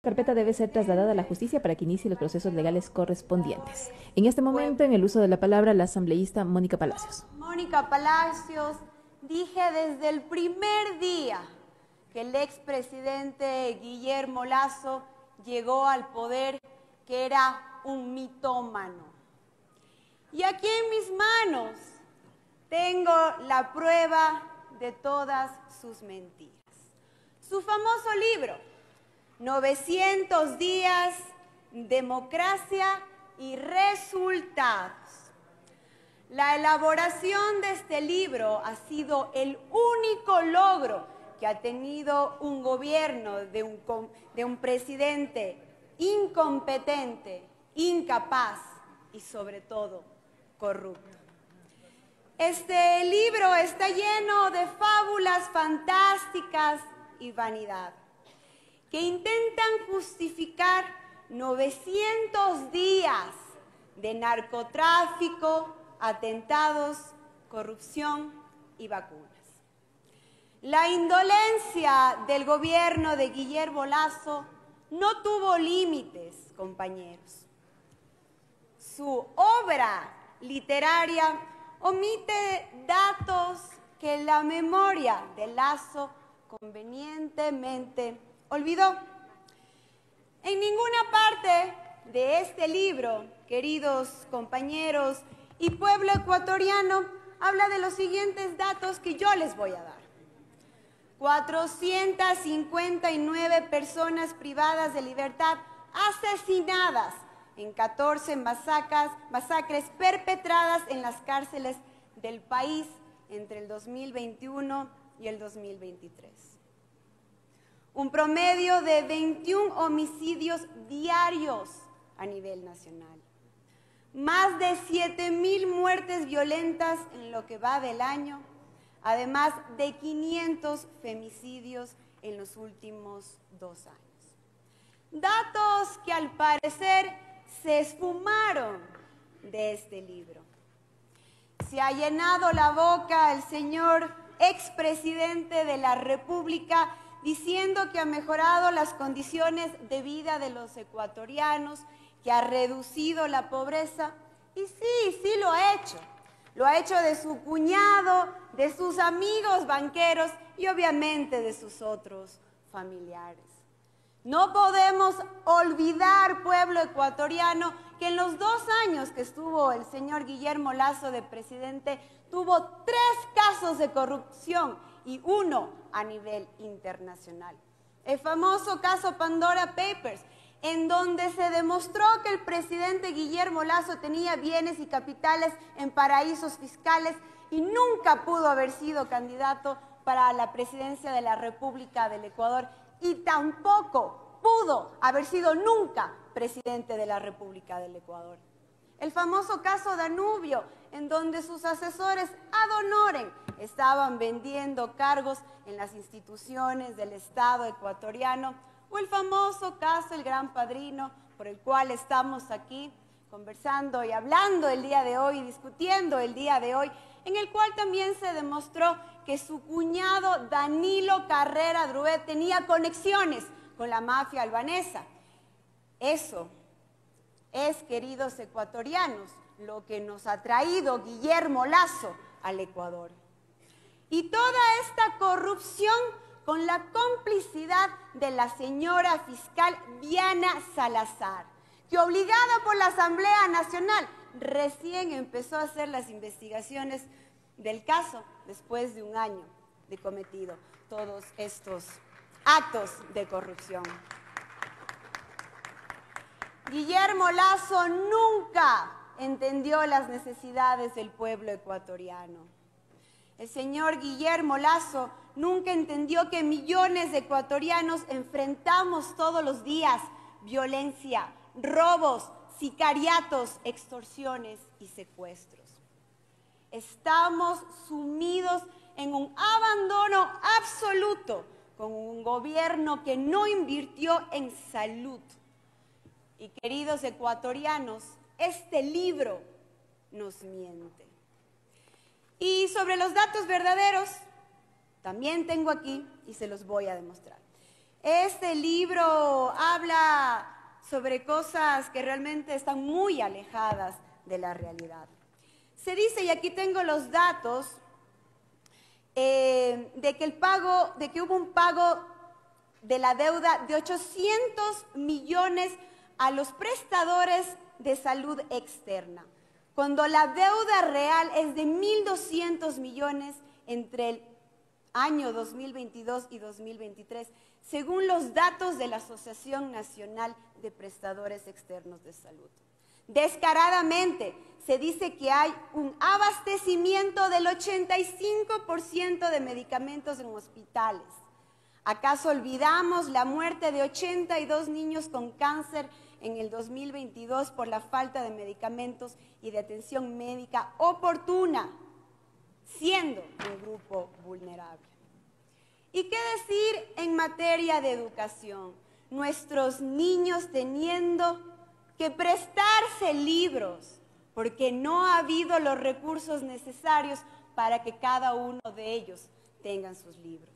Carpeta debe ser trasladada a la justicia para que inicie los procesos legales correspondientes. En este momento, en el uso de la palabra, la asambleísta Mónica Palacios. Mónica Palacios, dije desde el primer día que el expresidente Guillermo Lasso llegó al poder que era un mitómano. Y aquí en mis manos tengo la prueba de todas sus mentiras. Su famoso libro, 900 días, democracia y resultados. La elaboración de este libro ha sido el único logro que ha tenido un gobierno de un presidente incompetente, incapaz y sobre todo corrupto. Este libro está lleno de fábulas fantásticas y vanidad que intentan justificar 900 días de narcotráfico, atentados, corrupción y vacunas. La indolencia del gobierno de Guillermo Lasso no tuvo límites, compañeros. Su obra literaria omite datos que la memoria de Lasso convenientemente olvidó. En ninguna parte de este libro, queridos compañeros y pueblo ecuatoriano, habla de los siguientes datos que yo les voy a dar. 459 personas privadas de libertad asesinadas en 14 masacres perpetradas en las cárceles del país entre el 2021 y el 2023. Un promedio de 21 homicidios diarios a nivel nacional. Más de 7,000 muertes violentas en lo que va del año, además de 500 femicidios en los últimos 2 años. Datos que al parecer se esfumaron de este libro. Se ha llenado la boca el señor expresidente de la República diciendo que ha mejorado las condiciones de vida de los ecuatorianos, que ha reducido la pobreza. Y sí lo ha hecho. Lo ha hecho de su cuñado, de sus amigos banqueros y obviamente de sus otros familiares. No podemos olvidar, pueblo ecuatoriano, que en los 2 años que estuvo el señor Guillermo Lasso de presidente, tuvo 3 casos de corrupción y 1 a nivel internacional. El famoso caso Pandora Papers, en donde se demostró que el presidente Guillermo Lasso tenía bienes y capitales en paraísos fiscales y nunca pudo haber sido candidato para la presidencia de la República del Ecuador y tampoco pudo haber sido nunca presidente de la República del Ecuador. El famoso caso Danubio, en donde sus asesores ad honorem estaban vendiendo cargos en las instituciones del Estado ecuatoriano, o el famoso caso El Gran Padrino, por el cual estamos aquí conversando y hablando el día de hoy, discutiendo el día de hoy, en el cual también se demostró que su cuñado Danilo Carrera Druet tenía conexiones con la mafia albanesa. Eso es, queridos ecuatorianos, lo que nos ha traído Guillermo Lasso al Ecuador. Y toda esta corrupción con la complicidad de la señora fiscal Diana Salazar, que obligada por la Asamblea Nacional recién empezó a hacer las investigaciones del caso después de 1 año de cometido todos estos actos de corrupción. Guillermo Lasso nunca entendió las necesidades del pueblo ecuatoriano. El señor Guillermo Lasso nunca entendió que millones de ecuatorianos enfrentamos todos los días violencia, robos, sicariatos, extorsiones y secuestros. Estamos sumidos en un abandono absoluto con un gobierno que no invirtió en salud. Y queridos ecuatorianos, este libro nos miente. Y sobre los datos verdaderos, también tengo aquí y se los voy a demostrar. Este libro habla sobre cosas que realmente están muy alejadas de la realidad. Se dice, y aquí tengo los datos, de que hubo un pago de la deuda de 800 millones a los prestadores de salud externa, cuando la deuda real es de 1.200 millones entre el año 2022 y 2023, según los datos de la Asociación Nacional de Prestadores Externos de Salud. Descaradamente se dice que hay un abastecimiento del 85% de medicamentos en hospitales. ¿Acaso olvidamos la muerte de 82 niños con cáncer en el 2022 por la falta de medicamentos y de atención médica oportuna, siendo un grupo vulnerable? ¿Y qué decir en materia de educación? Nuestros niños teniendo que prestarse libros porque no ha habido los recursos necesarios para que cada uno de ellos tengan sus libros.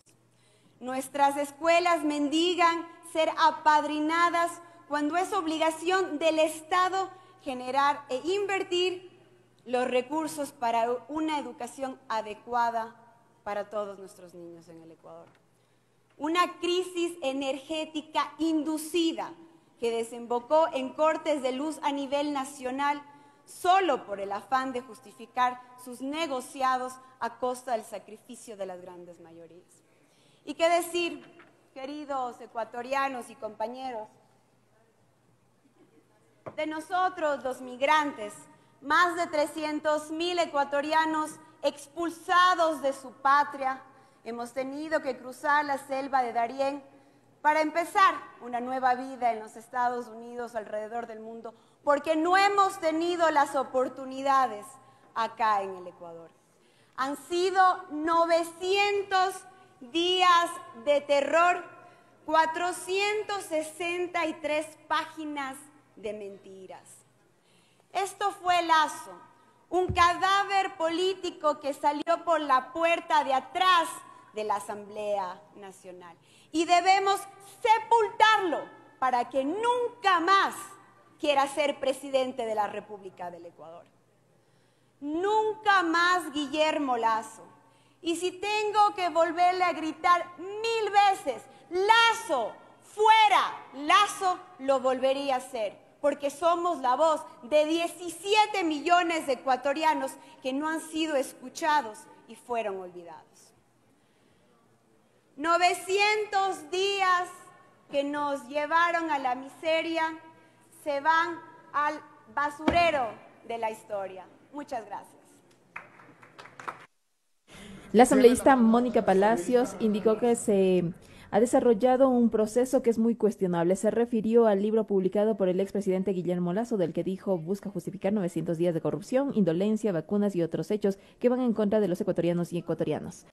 Nuestras escuelas mendigan ser apadrinadas cuando es obligación del Estado generar e invertir los recursos para una educación adecuada para todos nuestros niños en el Ecuador. Una crisis energética inducida que desembocó en cortes de luz a nivel nacional solo por el afán de justificar sus negociados a costa del sacrificio de las grandes mayorías. ¿Y qué decir, queridos ecuatorianos y compañeros, de nosotros los migrantes? Más de 300.000 ecuatorianos expulsados de su patria. Hemos tenido que cruzar la selva de Darién para empezar una nueva vida en los Estados Unidos, alrededor del mundo, porque no hemos tenido las oportunidades acá en el Ecuador. Han sido 900 días de terror, 463 páginas de mentiras. Esto fue Lazo, un cadáver político que salió por la puerta de atrás de la Asamblea Nacional. Y debemos sepultarlo para que nunca más quiera ser presidente de la República del Ecuador. Nunca más Guillermo Lazo. Y si tengo que volverle a gritar 1000 veces, Lazo, fuera, Lazo, lo volvería a hacer, porque somos la voz de 17 millones de ecuatorianos que no han sido escuchados y fueron olvidados. 900 días que nos llevaron a la miseria se van al basurero de la historia. Muchas gracias. La asambleísta Mónica Palacios indicó que se ha desarrollado un proceso que es muy cuestionable. Se refirió al libro publicado por el expresidente Guillermo Lazo, del que dijo busca justificar 900 días de corrupción, indolencia, vacunas y otros hechos que van en contra de los ecuatorianos y ecuatorianas.